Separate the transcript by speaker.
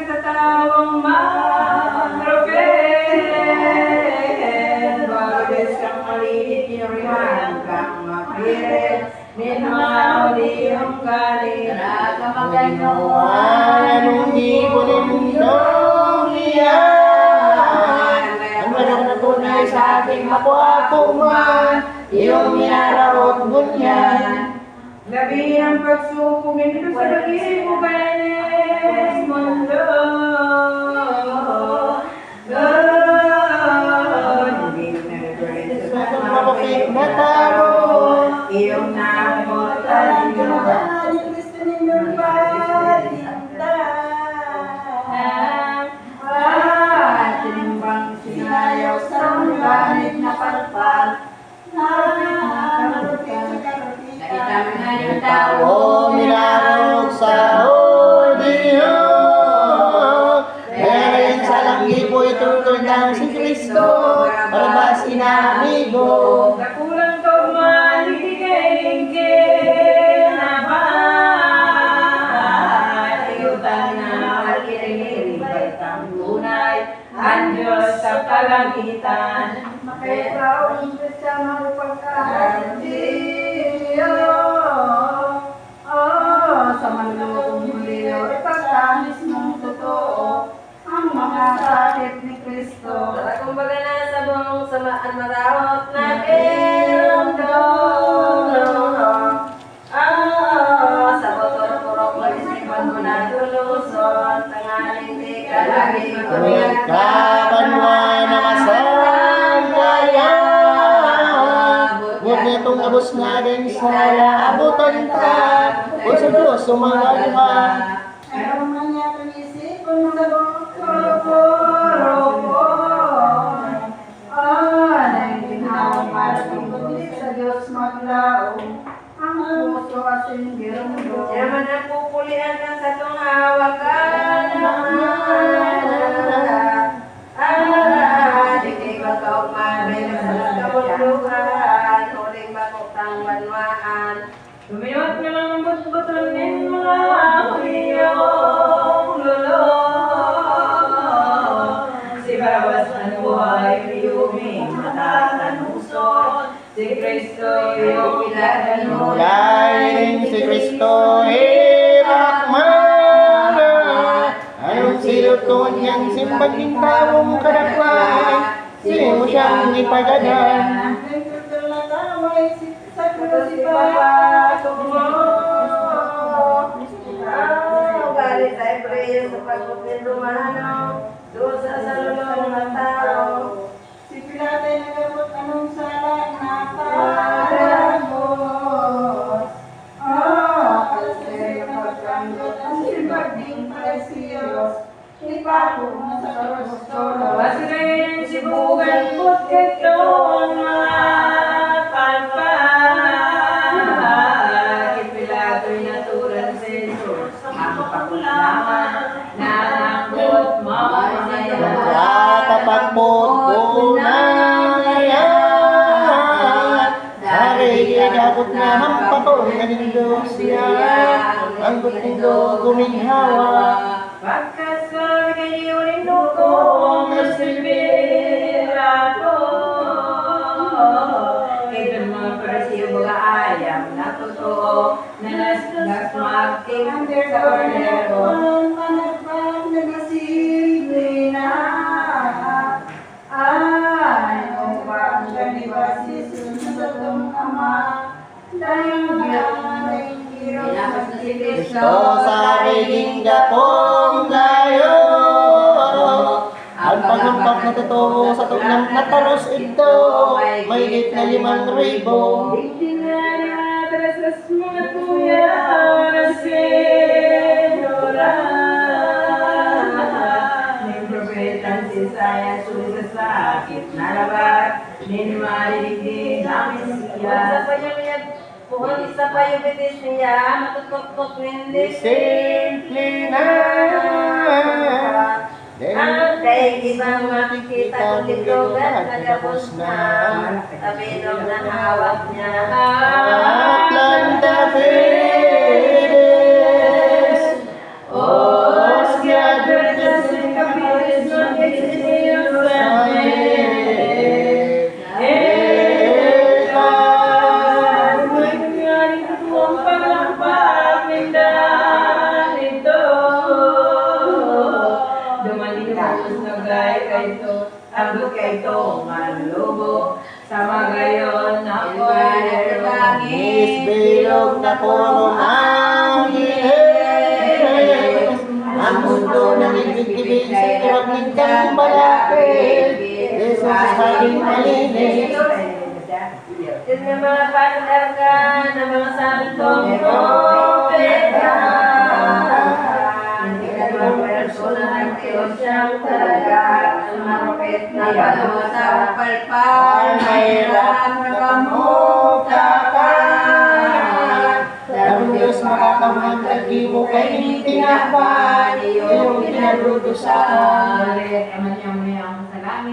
Speaker 1: sa tawang mag-propel. Bagas kang maliit, yurihan kang mapilit. Minmaw di yung kalit.
Speaker 2: Kamaganoan, anong ibunin mundong iyan. Ang walang natunay sa ating makuha man, iyong minaraot bunyan.
Speaker 1: Labi ang pagsupugin dito sa lagi mo kayanes mundo.
Speaker 2: Sa itong mapapit na tao,
Speaker 1: Iyong namutan yung
Speaker 2: ni Kristo ninyong patinda.
Speaker 1: Tinimbang sinayaw sa ganit na palpal. Nakita mo na yung tao.
Speaker 2: O minarog sa audio, dahil sa langit po ituloy ng si Kristo, para ba sinamigo.
Speaker 1: Kakulang ko man, hindi kailingkin na ba? Ayutan na alkiring, batang tunay, ang Diyos sa kalangitan. Makaipaw ang Diyos sa mga pagkakandiyo. Sa manlutong muliyo, ipagkanis mong totoo ang mga sakit ni Kristo.
Speaker 3: Kumbaga na sa buong samaan marawat na kiromdom. Sa botol purok malisipan mo na lulusot. Tangaling di ka lagi
Speaker 2: Kulit kabanwa na masangaya, huwag nitong abos na din sa abutan ka, o sa Diyos sumangal ka.
Speaker 1: Ayaw man niya itong isipon mo sa naiintinawang para tungkol sa Diyos maglaong ang puso at singgirong
Speaker 3: Yaman ang pupulian ka sa tunghawakan. Di ba kauman, may nasalat ka lugan. Huling bakotang banwaan.
Speaker 1: Lumiwat nga lang ang but-buton ng mga huliyong lulo. Si Barabbas ang buhay, piyuming matatanusot. Si Kristo yung ilagan mo.
Speaker 2: Lain si Kristo irakmana, anong siluton niyang simbaging taong kadakwan, sino mo siyang ipagadan.
Speaker 1: Si Papa,
Speaker 3: Galit ay preyo sa pagpupin Romano. Dosa sa lulong ng tao.
Speaker 1: si Pilate nagamot anong sala nakatagos. Kalsero pagkanggol ang simbaging Parisiyos. Ipapo mo sa karostolo. Masirayin si Bugan put ketong mga palpal. Kipilato'y naturan sa Jesus. Ang pakulaman na nanggot mo.
Speaker 2: Nakapagpot ko na ngayon, dahil inabot na hampatong nanindo siya, ang gutindo guminhawa.
Speaker 1: Pagkasal kayo rin nukong nasibirato. Ito mga Parisiyo mga ayam na totoo na nasmagting sa ornero. Panagpag na nasiblina. Ay, upang ganibasis sa tong ama. Dahil
Speaker 3: Pinapas na si Kristo.
Speaker 2: Kristo sa riging gatong gayo, ang paghampak na totoo sa tugnang natalos ito, may 5,000.
Speaker 1: Hindi nga natrasas mga tuya na senora. Ning propetang si Isaiah susa sa sakit na labat. Ning marinig namin siya.
Speaker 3: Puhon isa pa yung bitis niya, matutok-tok hindi.
Speaker 2: Simple na,
Speaker 3: Ang kay ibang makikita kung ditogan, nagabos na. Tabinog ng hawak niya.
Speaker 2: Atlanta Fides, Oscar bilog na puro anghel. Ang mundo ng ibig-ibig sa kirap ng balakid, Jesus haling malinis.
Speaker 3: Diyos ng mga patriarka ng mga santong propeta, hindi ka naman persona ng Diyos siyang talaga, ang marupit na balong sa palpal, mahirap na kamukhakan.
Speaker 2: Darong Diyos makakamangkag mo kay tinakpan, iyong pinarutusan.